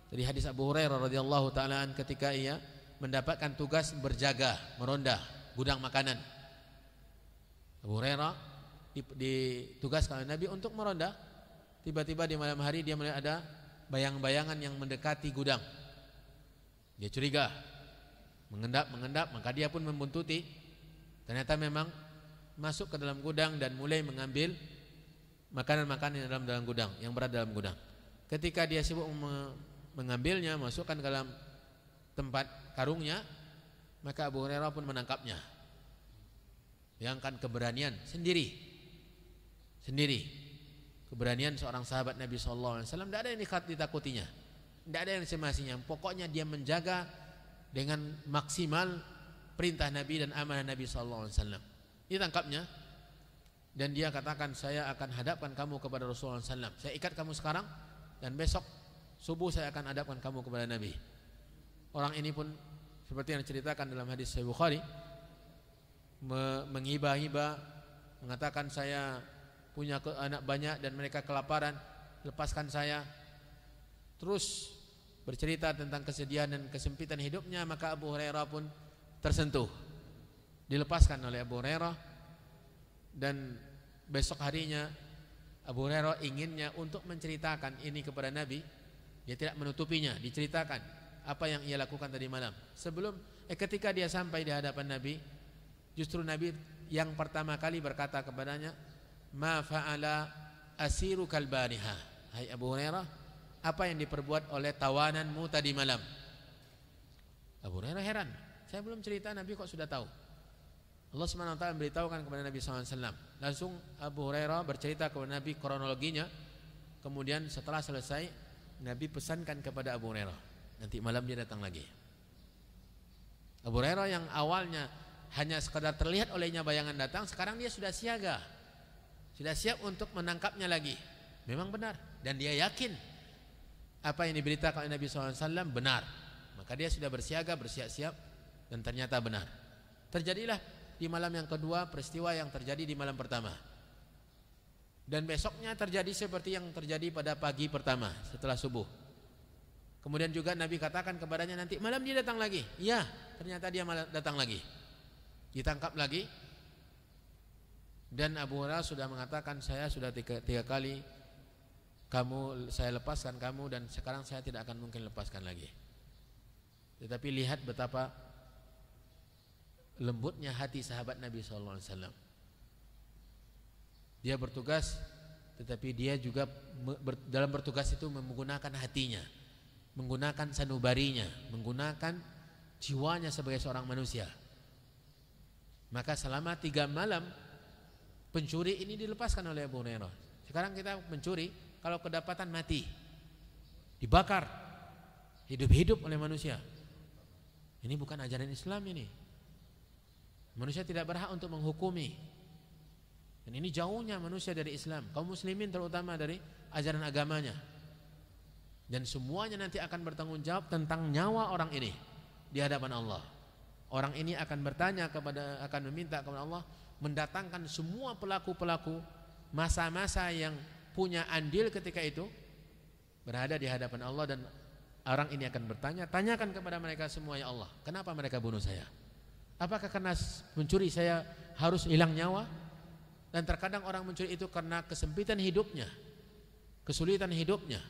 Speaker 1: dari hadis Abu Hurairah radhiyallahu taala ketika ia mendapatkan tugas berjaga, meronda gudang makanan. Abu Hurairah ditugaskan oleh Nabi untuk meronda. Tiba-tiba di malam hari dia melihat ada bayang-bayangan yang mendekati gudang. Dia curiga, mengendap, maka dia pun membuntuti. Ternyata memang masuk ke dalam gudang dan mulai mengambil makanan-makanan yang dalam gudang, yang berada dalam gudang. Ketika dia sibuk mengambilnya, masukkan ke dalam tempat karungnya, maka Abu Hurairah pun menangkapnya. Bayangkan keberanian sendiri. Keberanian seorang sahabat Nabi SAW. Tidak ada yang ditakutinya, tidak ada yang disemasinya. Pokoknya dia menjaga dengan maksimal perintah Nabi dan amanah Nabi SAW. Ditangkapnya dan dia katakan, saya akan hadapkan kamu kepada Rasulullah SAW. Saya ikat kamu sekarang dan besok subuh saya akan hadapkan kamu kepada Nabi. Orang ini pun seperti yang diceritakan dalam hadis Sahih Bukhari, menghibah-hibah, mengatakan saya punya anak banyak dan mereka kelaparan, lepaskan saya. Terus bercerita tentang kesedihan dan kesempitan hidupnya. Maka Abu Hurairah pun tersentuh, dilepaskan oleh Abu Hurairah. Dan besok harinya Abu Hurairah inginnya untuk menceritakan ini kepada Nabi. Dia tidak menutupinya, diceritakan apa yang ia lakukan tadi malam. Ketika dia sampai di hadapan Nabi, justru Nabi yang pertama kali berkata kepadanya, ma fa'ala asiru kalbaniha. Hai Abu Hurairah, apa yang diperbuat oleh tawananmu tadi malam? Abu Hurairah heran, saya belum cerita, Nabi kok sudah tahu? Allah SWT memberitahukan kepada Nabi SAW. Langsung Abu Hurairah bercerita kepada Nabi kronologinya. Kemudian setelah selesai, Nabi pesankan kepada Abu Hurairah, nanti malam dia datang lagi. Abu Hurairah yang awalnya hanya sekadar terlihat olehnya bayangan datang, sekarang dia sudah siaga, sudah siap untuk menangkapnya lagi. Memang benar, dan dia yakin apa yang diberitakan oleh Nabi SAW benar. Maka dia sudah bersiaga, bersiap-siap, dan ternyata benar. Terjadilah di malam yang kedua peristiwa yang terjadi di malam pertama. Dan besoknya terjadi seperti yang terjadi pada pagi pertama setelah subuh. Kemudian juga Nabi katakan kepadanya, nanti malam dia datang lagi. Ya, ternyata dia malam datang lagi. Ditangkap lagi. Dan Abu Hurairah sudah mengatakan, saya sudah tiga kali saya lepaskan kamu, dan sekarang saya tidak akan mungkin lepaskan lagi. Tetapi lihat betapa lembutnya hati sahabat Nabi SAW. Dia bertugas, tetapi dia juga dalam bertugas itu menggunakan hatinya. menggunakan sanubarinya, menggunakan jiwanya sebagai seorang manusia. Maka selama 3 malam pencuri ini dilepaskan oleh Abu Hurairah. Sekarang kita mencuri, kalau kedapatan mati, dibakar hidup-hidup oleh manusia. Ini bukan ajaran Islam ini. Manusia tidak berhak untuk menghukumi. Dan ini jauhnya manusia dari Islam, kaum muslimin terutama dari ajaran agamanya. Dan semuanya nanti akan bertanggung jawab tentang nyawa orang ini di hadapan Allah. Orang ini akan meminta kepada Allah mendatangkan semua pelaku-pelaku masa-masa yang punya andil ketika itu berada di hadapan Allah, dan orang ini akan bertanya, tanyakan kepada mereka semua, ya Allah, kenapa mereka bunuh saya? Apakah karena mencuri saya harus hilang nyawa? Dan terkadang orang mencuri itu karena kesempitan hidupnya, kesulitan hidupnya.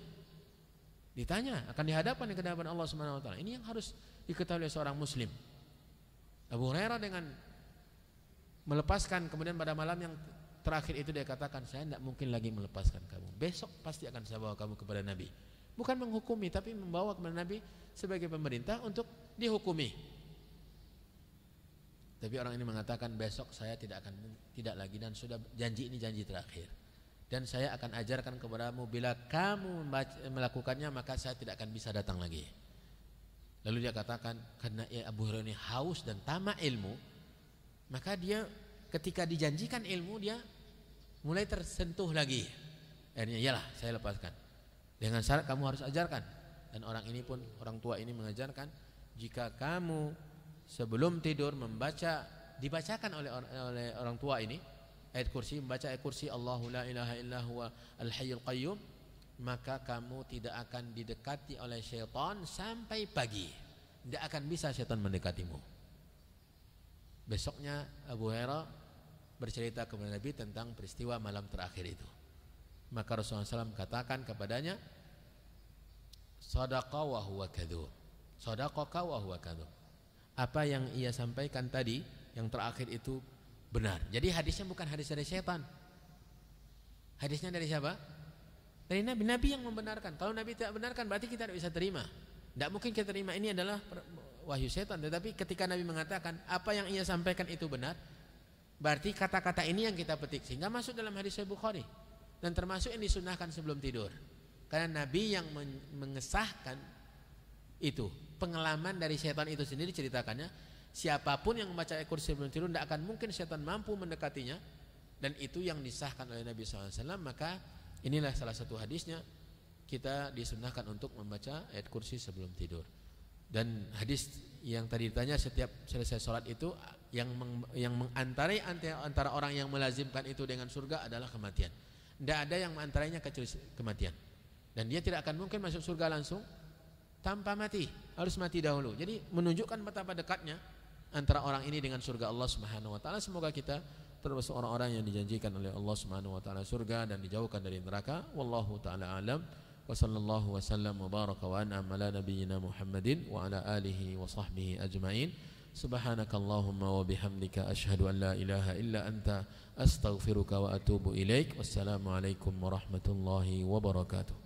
Speaker 1: Ditanya, akan dihadapkan ke hadapan Allah Subhanahu wa taala. Ini yang harus diketahui oleh seorang muslim. Abu Hurairah dengan melepaskan, kemudian pada malam yang terakhir itu dia katakan, saya tidak mungkin lagi melepaskan kamu, besok pasti akan saya bawa kamu kepada Nabi. Bukan menghukumi, tapi membawa kepada Nabi sebagai pemerintah untuk dihukumi. Tapi orang ini mengatakan, besok saya tidak lagi, dan sudah janji, ini janji terakhir. Dan saya akan ajarkan kepadamu, bila kamu melakukannya maka saya tidak akan bisa datang lagi. Lalu dia katakan, karena Abu Hurairah ini haus dan tamak ilmu, maka dia ketika dijanjikan ilmu dia mulai tersentuh lagi. Akhirnya, iyalah saya lepaskan, dengan syarat kamu harus ajarkan. Dan orang ini pun, orang tua ini mengajarkan, jika kamu sebelum tidur dibacakan oleh orang tua ini ayat kursi, membaca ayat kursi Allahu la ilaha illa huwa al-hayyul qayyum, maka kamu tidak akan didekati oleh syaitan sampai pagi. Tidak akan bisa syaitan mendekatimu. Besoknya Abu Hurairah bercerita kepada Nabi tentang peristiwa malam terakhir itu. Maka Rasulullah SAW katakan kepadanya, Sadaqa wa huwa kadzub. Sadaqaka wa huwa kadzub. Apa yang ia sampaikan tadi yang terakhir itu benar. Jadi hadisnya bukan hadis dari syaitan. Hadisnya dari siapa? Dari Nabi. Nabi yang membenarkan. Kalau Nabi tidak benarkan berarti kita tidak bisa terima. Tidak mungkin kita terima ini adalah wahyu syaitan. Tetapi ketika Nabi mengatakan apa yang ia sampaikan itu benar, berarti kata-kata ini yang kita petik, sehingga masuk dalam hadis Sahih Bukhari. Dan termasuk yang disunahkan sebelum tidur. Karena Nabi yang mengesahkan itu, pengalaman dari syaitan itu sendiri ceritakannya, siapapun yang membaca ayat kursi sebelum tidur tidak akan mungkin syaitan mampu mendekatinya. Dan itu yang disahkan oleh Nabi SAW. Maka inilah salah satu hadisnya, kita disunahkan untuk membaca ayat kursi sebelum tidur. Dan hadis yang tadi ditanya, setiap selesai sholat itu yang mengantarai antara orang yang melazimkan itu dengan surga adalah kematian. Tidak ada yang mengantarainya kecuali kematian. Dan dia tidak akan mungkin masuk surga langsung tanpa mati, harus mati dahulu. Jadi menunjukkan betapa dekatnya antara orang ini dengan surga Allah Subhanahu wa taala. Semoga kita termasuk orang-orang yang dijanjikan oleh Allah Subhanahu wa taala surga dan dijauhkan dari neraka. Wallahu taala alam. Wa sallallahu wasallam wa baraka wa an'ama ala nabiyyina Muhammadin wa ala alihi wa sahbihi ajma'in. Subhanakallahumma wa bihamdika asyhadu an la ilaha illa anta astaghfiruka wa atubu ilaik. Wassalamu alaikum warahmatullahi wabarakatuh.